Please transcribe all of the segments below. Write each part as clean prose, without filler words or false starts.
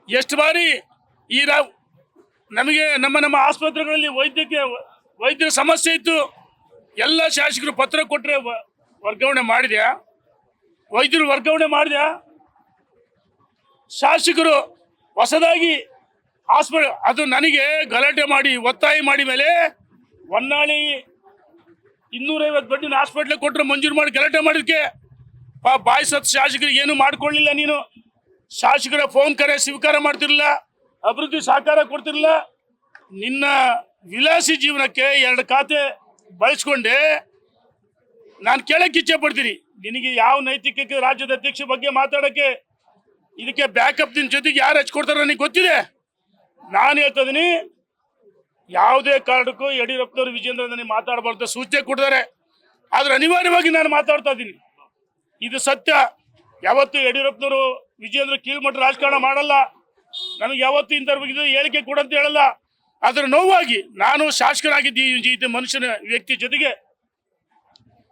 ಎಷ್ಟು ಬಾರಿ ಈ ನಮಗೆ ನಮ್ಮ ಆಸ್ಪತ್ರೆಗಳಲ್ಲಿ ವೈದ್ಯರ ಸಮಸ್ಯೆ ಇತ್ತು. ಎಲ್ಲ ಶಾಸಕರು ಪತ್ರ ಕೊಟ್ಟರೆ ವರ್ಗಾವಣೆ ಮಾಡಿದ್ಯಾ? ವೈದ್ಯರು ವರ್ಗಾವಣೆ ಮಾಡಿದ್ಯಾ? ಶಾಸಕರು ಹೊಸದಾಗಿ ಹಾಸ್ಪಿಟಲ್ ಅದು ನನಗೆ ಗಲಾಟೆ ಮಾಡಿ ಒತ್ತಾಯ ಮಾಡಿ ಮೇಲೆ ಹೊನ್ನಾಳಿ 250 ಬೆಡ್ಡಿನ ಹಾಸ್ಪಿಟ್ಲಿಗೆ ಕೊಟ್ಟರೆ ಮಂಜೂರು ಮಾಡಿ ಗಲಾಟೆ ಮಾಡಿದಕ್ಕೆ ಬಾಯಿ ಸತ್ ಶಾಸಕರಿಗೆ ಏನು ಮಾಡ್ಕೊಳ್ಳಿಲ್ಲ. ನೀನು ಶಾಸಕರ ಫೋನ್ ಕರೆ ಸ್ವೀಕಾರ ಮಾಡ್ತಿರಲಿಲ್ಲ, ಅಭಿವೃದ್ಧಿ ಸಹಕಾರ ಕೊಡ್ತಿರಲಿಲ್ಲ. ನಿನ್ನ ವಿಲಾಸಿ ಜೀವನಕ್ಕೆ 2 ಖಾತೆ ಬಳಸ್ಕೊಂಡೆ. ನಾನು ಕೇಳಕ್ಕೆ ಇಚ್ಛೆ ಪಡ್ತೀನಿ, ನಿನಗೆ ಯಾವ ನೈತಿಕತೆ ರಾಜ್ಯದ ಅಧ್ಯಕ್ಷ ಬಗ್ಗೆ ಮಾತಾಡೋಕ್ಕೆ ಇದಕ್ಕೆ ಬ್ಯಾಕಪ್ ನಿನ್ನ ಜೊತೆಗೆ ಯಾರು ಹಚ್ಕೊಡ್ತಾರೆ ನನಗೆ ಗೊತ್ತಿದೆ. ನಾನು ಹೇಳ್ತಾ ಇದ್ದೀನಿ, ಯಾವುದೇ ಕಾರಣಕ್ಕೂ ಯಡಿಯೂರಪ್ಪನವರು ವಿಜೇಂದ್ರ ನನಗೆ ಮಾತಾಡಬಾರ್ದು ಸೂಚನೆ ಕೊಡ್ತಾರೆ. ಆದ್ರೆ ಅನಿವಾರ್ಯವಾಗಿ ನಾನು ಮಾತಾಡ್ತಾ ಇದ್ದೀನಿ, ಇದು ಸತ್ಯ. ಯಾವತ್ತು ಯಡಿಯೂರಪ್ಪನವರು ವಿಜೇಂದ್ರ ಕೀಳ್ಮಟ್ಟ ರಾಜಕಾರಣ ಮಾಡಲ್ಲ, ನನಗೆ ಯಾವತ್ತು ಇಂಥವ್ರ ಬಗ್ಗೆ ಹೇಳಿಕೆ ಕೊಡಂತ ಹೇಳಲ್ಲ. ಅದರ ನೋವಾಗಿ ನಾನು ಶಾಸಕರಾಗಿದ್ದ ಮನುಷ್ಯನ ವ್ಯಕ್ತಿ ಜೊತೆಗೆ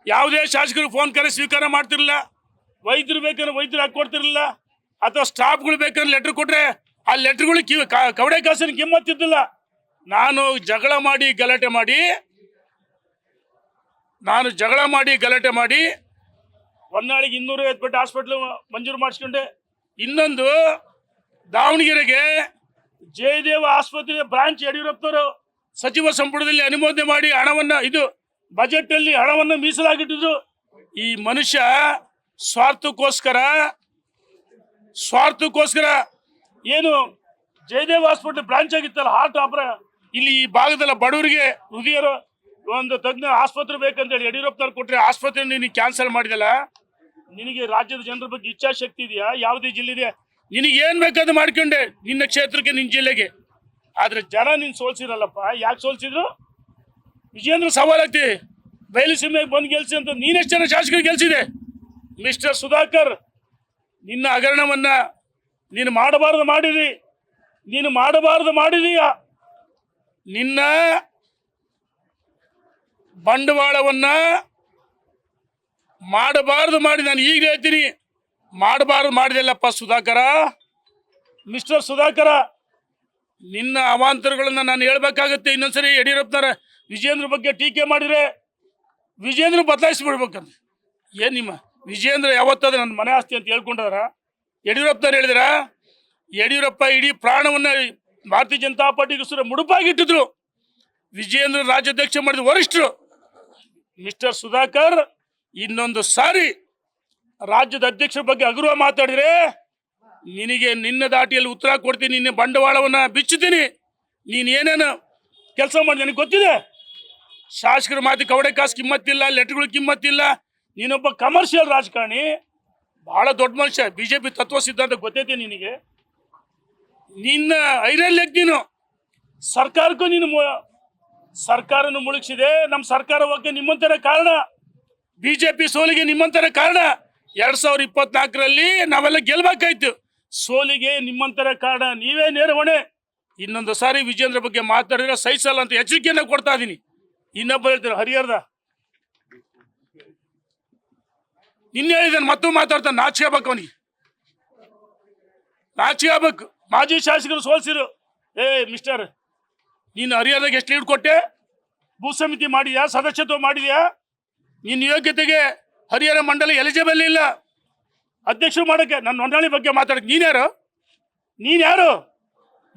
ಯಾವುದೇ ಶಾಸಕರು ಫೋನ್ ಕರೆ ಸ್ವೀಕಾರ ಮಾಡ್ತಿರಲಿಲ್ಲ. ವೈದ್ಯರು ಬೇಕಂದ್ರೆ ವೈದ್ಯರು ಹಾಕೊಡ್ತಿರಲಿಲ್ಲ, ಅಥವಾ ಸ್ಟಾಫ್ಗಳು ಬೇಕಂದ್ರೆ ಲೆಟ್ರ್ ಕೊಟ್ರೆ ಆ ಲೆಟ್ರ್ಗಳಿಗೆ ಕವಡೆ ಕಾಸಿನ ಕಿಮ್ಮತ್ತಿದ್ದಿಲ್ಲ. ನಾನು ಜಗಳ ಮಾಡಿ ಗಲಾಟೆ ಮಾಡಿ ಹೊನ್ನಾಳಿಗೆ 250 ಬೆಡ್ ಹಾಸ್ಪಿಟ್ಲ್ ಮಂಜೂರು ಮಾಡಿಸ್ಕೊಂಡೆ. ಇನ್ನೊಂದು ದಾವಣಗೆರೆಗೆ ಜಯದೇವ ಆಸ್ಪತ್ರೆ ಬ್ರಾಂಚ್ ಯಡಿಯೂರಪ್ಪನವರು ಸಚಿವ ಸಂಪುಟದಲ್ಲಿ ಅನುಮೋದನೆ ಮಾಡಿ ಹಣವನ್ನು ಬಜೆಟ್ ಅಲ್ಲಿ ಹಣವನ್ನು ಮೀಸಲಾಗಿಟ್ಟಿದ್ರು. ಈ ಮನುಷ್ಯ ಸ್ವಾರ್ಥಕ್ಕೋಸ್ಕರ ಏನು ಜಯದೇವ ಹಾಸ್ಪಿಟಲ್ ಬ್ರಾಂಚ್ ಆಗಿತ್ತಲ್ಲ, ಹಾರ್ಟ್ ಇಲ್ಲಿ ಈ ಭಾಗದಲ್ಲ ಬಡವರಿಗೆ ಹೃದಯ ಒಂದು ತಜ್ಞ ಆಸ್ಪತ್ರೆ ಬೇಕಂತೇಳಿ ಯಡಿಯೂರಪ್ಪನವ್ರು ಕೊಟ್ಟರೆ ಆಸ್ಪತ್ರೆ ನೀನು ಕ್ಯಾನ್ಸಲ್ ಮಾಡಿದಲ್ಲ. ನಿನಗೆ ರಾಜ್ಯದ ಜನರ ಬಗ್ಗೆ ಇಚ್ಛಾಶಕ್ತಿ ಇದೆಯಾ? ಯಾವುದೇ ಜಿಲ್ಲೆ ಇದೆ, ನಿನಗೆ ಏನು ಬೇಕಾದ್ರೂ ಮಾಡ್ಕೊಂಡೆ ನಿನ್ನ ಕ್ಷೇತ್ರಕ್ಕೆ, ನಿನ್ನ ಜಿಲ್ಲೆಗೆ. ಆದರೆ ಜನ ನೀನು ಸೋಲ್ಸಿರಲ್ಲಪ್ಪ. ಯಾಕೆ ಸೋಲ್ಸಿದ್ರು? ವಿಜೇಂದ್ರ ಸವಾಲಾಗ್ತಿ ಬಯಲುಸೀಮೆಗೆ ಬಂದು ಗೆಲ್ಸಿ ಅಂತ ನೀನೆಷ್ಟು ಜನ ಶಾಸಕರು ಗೆಲ್ಸಿದೆ? ಮಿಸ್ಟರ್ ಸುಧಾಕರ್, ನಿನ್ನ ಹಗರಣವನ್ನ ನೀನು ಮಾಡಬಾರದು ಮಾಡಿದೀಯ. ನಿನ್ನ ಬಂಡವಾಳವನ್ನ ಮಾಡಬಾರದು ಮಾಡಿ, ನಾನು ಈಗ ಹೇಳ್ತೀನಿ, ಮಾಡಬಾರದು ಮಾಡಿದೆಲ್ಲಪ್ಪ ಸುಧಾಕರ. ಮಿಸ್ಟರ್ ಸುಧಾಕರ, ನಿನ್ನ ಅವಾಂತರಗಳನ್ನು ನಾನು ಹೇಳ್ಬೇಕಾಗತ್ತೆ. ಇನ್ನೊಂದ್ಸರಿ ಯಡಿಯೂರಪ್ಪನವರ ವಿಜೇಂದ್ರ ಬಗ್ಗೆ ಟೀಕೆ ಮಾಡಿದರೆ ವಿಜೇಂದ್ರ ಬದಲಾಯಿಸಿಬಿಡ್ಬೇಕಂತ. ಏನು ನಿಮ್ಮ ವಿಜೇಂದ್ರ ಯಾವತ್ತಾದ್ರೆ ನನ್ನ ಮನೆ ಆಸ್ತಿ ಅಂತ ಹೇಳ್ಕೊಂಡಾರ? ಯಡಿಯೂರಪ್ಪನವ್ರು ಹೇಳಿದ್ರ? ಯಡಿಯೂರಪ್ಪ ಇಡೀ ಪ್ರಾಣವನ್ನು ಭಾರತೀಯ ಜನತಾ ಪಾರ್ಟಿಗೋಸ್ಕರ ಮುಡುಪಾಗಿಟ್ಟಿದ್ರು. ವಿಜೇಂದ್ರ ರಾಜ್ಯಾಧ್ಯಕ್ಷ ಮಾಡಿದ ವರಿಷ್ಠರು. ಮಿಸ್ಟರ್ ಸುಧಾಕರ್, ಇನ್ನೊಂದು ಸಾರಿ ರಾಜ್ಯದ ಅಧ್ಯಕ್ಷರ ಬಗ್ಗೆ ಹಗುರ ಮಾತಾಡಿದ್ರೆ ನಿನಗೆ ನಿನ್ನ ದಾಟಿಯಲ್ಲಿ ಉತ್ತರ ಕೊಡ್ತೀನಿ. ನಿನ್ನ ಬಂಡವಾಳವನ್ನು ಬಿಚ್ಚುತ್ತೀನಿ. ನೀನು ಏನೇನು ಕೆಲಸ ಮಾಡಿ ನನಗೆ ಗೊತ್ತಿದೆ. ಶಾಸಕರ ಮಾತು ಕವಡೆ ಕಾಸು ಕಿಮ್ಮತ್ತಿಲ್ಲ, ಲೆಟರ್ಗಳು ಕಿಮ್ಮತ್ತಿಲ್ಲ. ನೀನೊಬ್ಬ ಕಮರ್ಷಿಯಲ್ ರಾಜಕಾರಣಿ, ಬಹಳ ದೊಡ್ಡ ಮನುಷ್ಯ. ಬಿಜೆಪಿ ತತ್ವ ಸಿದ್ಧಾಂತ ಗೊತ್ತೈತಿ ನಿನಗೆ. ನಿನ್ನ ಐರಲ್ಯಕ್ಕೆ ನೀನು ಸರ್ಕಾರಕ್ಕೂ ಸರ್ಕಾರನು ಮುಳುಗಿಸಿದೆ. ನಮ್ಮ ಸರ್ಕಾರ ಹೋಗಕ್ಕೆ ನಿಮ್ಮಂತರ ಕಾರಣ, ಬಿಜೆಪಿ ಸೋಲಿಗೆ ನಿಮ್ಮಂತರ ಕಾರಣ. 2024ರಲ್ಲಿ ನಾವೆಲ್ಲ ಗೆಲ್ಬೇಕಾಯ್ತು, ಸೋಲಿಗೆ ನಿಮ್ಮಂತರ ಕಾರಣ. ನೀವೇ ನೇರ ಹೊಣೆ. ಇನ್ನೊಂದು ಸಾರಿ ವಿಜೇಂದ್ರ ಬಗ್ಗೆ ಮಾತಾಡಿದ್ರೆ ಸಹಿಸಲ್ಲ ಅಂತ ಎಚ್ಚರಿಕೆಯನ್ನು ಕೊಡ್ತಾ ಇದ್ದೀನಿ. ಇನ್ನೊಬ್ಬ ಹೇಳ್ತಾರೆ ಹರಿಹರದ, ನಿನ್ನೆ ಹೇಳಿದಾನೆ ಮತ್ತೂ ಮಾತಾಡ್ತಾನೆ. ನಾಚಿಕೆ ಆಗ್ಬೇಕು, ಮಾಜಿ ಶಾಸಕರು ಸೋಲ್ಸಿರು. ಮಿಸ್ಟರ್, ನೀನು ಹರಿಹರದಾಗ ಎಷ್ಟು ಲೀಡ್ ಕೊಟ್ಟೆ? ಭೂ ಸಮಿತಿ ಮಾಡಿದ್ಯಾ? ಸದಸ್ಯತ್ವ ಮಾಡಿದ್ಯಾ? ನಿನ್ನ ಯೋಗ್ಯತೆಗೆ ಹರಿಹರ ಮಂಡಲ ಎಲಿಜಿಬಲ್ ಇಲ್ಲ ಅಧ್ಯಕ್ಷರು ಮಾಡೋಕ್ಕೆ. ನನ್ನ ಹೊನ್ನಾಳಿ ಬಗ್ಗೆ ಮಾತಾಡಕ್ಕೆ ನೀನು ಯಾರು?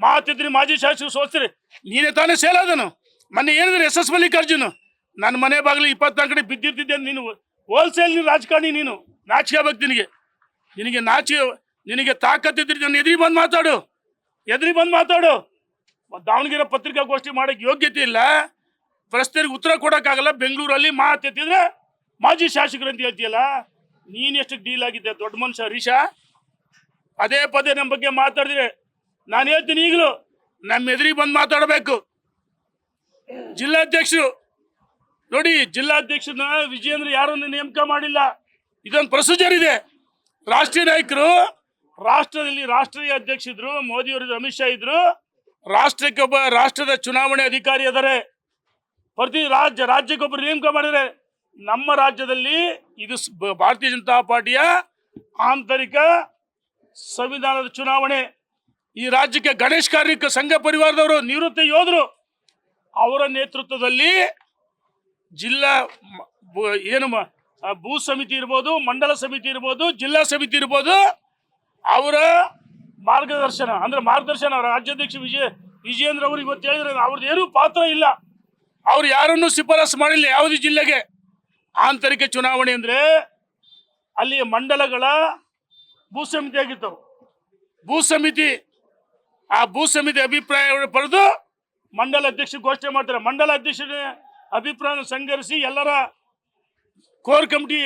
ಮಾತಿದ್ರಿ ಮಾಜಿ ಶಾಸಕರು ಸೋಲ್ಸಿರಿ. ನೀನೇ ತಾನೇ ಸೇಲಾದನು. ಮೊನ್ನೆ ಹೇಳಿದ್ರೆ SS ಮಲ್ಲಿಕಾರ್ಜುನ್, ನನ್ನ ಮನೆ ಬಾಗಿಲು 24 ಕಡೆ ಬಿದ್ದಿರ್ತಿದ್ದೆ. ನೀನು ಹೋಲ್ಸೇಲ್ ರಾಜಕಾರಣಿ. ನೀನು ನಾಚಿಕೆ ಆಗ್ಬೇಕು. ನಿನಗೆ ತಾಕತ್ತಿದ್ರಿ ನನ್ನ ಎದುರಿ ಬಂದು ಮಾತಾಡು. ದಾವಣಗೆರೆ ಪತ್ರಿಕಾಗೋಷ್ಠಿ ಮಾಡೋಕ್ಕೆ ಯೋಗ್ಯತೆ ಇಲ್ಲ, ಪ್ರಶ್ನೆಗೆ ಉತ್ತರ ಕೊಡೋಕ್ಕಾಗಲ್ಲ. ಬೆಂಗಳೂರಲ್ಲಿ ಮಾತೆತ್ತಿದ್ರೆ ಮಾಜಿ ಶಾಸಕರು ಅಂತ ಹೇಳ್ತೀಯಲ್ಲ. ನೀನು ಎಷ್ಟು ಡೀಲ್ ಆಗಿದ್ದೆ ದೊಡ್ಡ ಮನುಷ್ಯ ಹರೀಶ. ಪದೇ ನಮ್ಮ ಬಗ್ಗೆ ಮಾತಾಡಿದ್ರೆ ನಾನು ಹೇಳ್ತೀನಿ, ಈಗಲೂ ನಮ್ಮ ಎದುರಿಗೆ ಬಂದು ಮಾತಾಡಬೇಕು. ಜಿಲ್ಲಾಧ್ಯಕ್ಷರು ನೋಡಿ, ಜಿಲ್ಲಾಧ್ಯಕ್ಷರನ್ನ ವಿಜೇಂದ್ರ ಯಾರನ್ನು ನೇಮಕ ಮಾಡಿಲ್ಲ. ಇದೊಂದು ಪ್ರೊಸೀಜರ್ ಇದೆ. ರಾಷ್ಟ್ರೀಯ ನಾಯಕರು, ರಾಷ್ಟ್ರದಲ್ಲಿ ರಾಷ್ಟ್ರೀಯ ಅಧ್ಯಕ್ಷರು ಮೋದಿಯವರು, ಅಮಿತ್ ಶಾ ಇದ್ರು. ರಾಷ್ಟ್ರಕ್ಕೊಬ್ಬ ರಾಷ್ಟ್ರದ ಚುನಾವಣೆ ಅಧಿಕಾರಿ ಅದಾರೆ. ಪ್ರತಿ ರಾಜ್ಯಕ್ಕೊಬ್ಬರು ನೇಮಕ ಮಾಡಿದರೆ ನಮ್ಮ ರಾಜ್ಯದಲ್ಲಿ ಇದು ಭಾರತೀಯ ಜನತಾ ಪಾರ್ಟಿಯ ಆಂತರಿಕ ಸಂವಿಧಾನದ ಚುನಾವಣೆ. ಈ ರಾಜ್ಯಕ್ಕೆ ಗಣೇಶ್ ಕಾರ್ಮಿಕ ಸಂಘ ಪರಿವಾರದವರು ನಿವೃತ್ತ ಯೋಧರು ಅವರ ನೇತೃತ್ವದಲ್ಲಿ ಜಿಲ್ಲಾ ಭೂ ಸಮಿತಿ ಇರ್ಬೋದು, ಮಂಡಲ ಸಮಿತಿ ಇರ್ಬೋದು, ಜಿಲ್ಲಾ ಸಮಿತಿ ಇರ್ಬೋದು, ಅವರ ಮಾರ್ಗದರ್ಶನ ಅಂದ್ರೆ ಮಾರ್ಗದರ್ಶನ ರಾಜ್ಯಾಧ್ಯಕ್ಷ ವಿಜಯೇಂದ್ರ ಅವರು ಇವತ್ತು ಹೇಳಿದ್ರೆ ಅವ್ರದ್ದು ಏನೂ ಪಾತ್ರ ಇಲ್ಲ. ಅವ್ರು ಯಾರನ್ನು ಶಿಫಾರಸು ಮಾಡಿಲ್ಲ ಯಾವುದೇ ಜಿಲ್ಲೆಗೆ. ಆಂತರಿಕ ಚುನಾವಣೆ ಅಂದ್ರೆ ಅಲ್ಲಿ ಮಂಡಲಗಳ ಭೂ ಸಮಿತಿ ಆಗಿತ್ತು. ಆ ಭೂ ಸಮಿತಿ ಅಭಿಪ್ರಾಯ ಪಡೆದು ಮಂಡಲ ಅಧ್ಯಕ್ಷ ಘೋಷಣೆ ಮಾಡ್ತಾರೆ. ಮಂಡಲ ಅಧ್ಯಕ್ಷರ ಅಭಿಪ್ರಾಯ ಸಂಗ್ರಹಿಸಿ ಎಲ್ಲರ ಕೋರ್ ಕಮಿಟಿ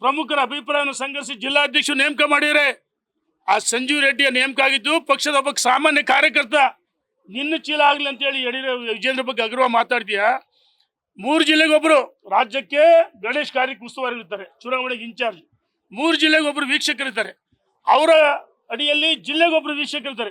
ಪ್ರಮುಖರ ಅಭಿಪ್ರಾಯವನ್ನು ಸಂಗ್ರಹಿಸಿ ಜಿಲ್ಲಾಧ್ಯಕ್ಷರು ನೇಮಕ ಮಾಡಿದರೆ ಆ ಸಂಜೀವ್ ರೆಡ್ಡಿಯ ನೇಮಕ ಆಗಿದ್ದು ಪಕ್ಷದ ಒಬ್ಬ ಸಾಮಾನ್ಯ ಕಾರ್ಯಕರ್ತ. ನಿನ್ನ ಚೀಲ ಆಗ್ಲಿ ಅಂತೇಳಿ ವಿಜೇಂದ್ರ ಬಗ್ಗೆ ಅಗರ್ವ ಮಾತಾಡ್ತೀಯ. 3 ಜಿಲ್ಲೆಗೆ ಒಬ್ಬರು ರಾಜ್ಯಕ್ಕೆ ಗಣೇಶ್ ಕಾರ್ಯಕ್ಕೆ ಉಸ್ತುವಾರಿ ಇರ್ತಾರೆ, ಚುನಾವಣೆಗೆ ಇನ್ಚಾರ್ಜ್. 3 ಜಿಲ್ಲೆಗೆ ಒಬ್ಬರು ವೀಕ್ಷಕರಿರ್ತಾರೆ, ಅವರ ಅಡಿಯಲ್ಲಿ ಜಿಲ್ಲೆಗೊಬ್ಬರು ವೀಕ್ಷಕರಿರ್ತಾರೆ.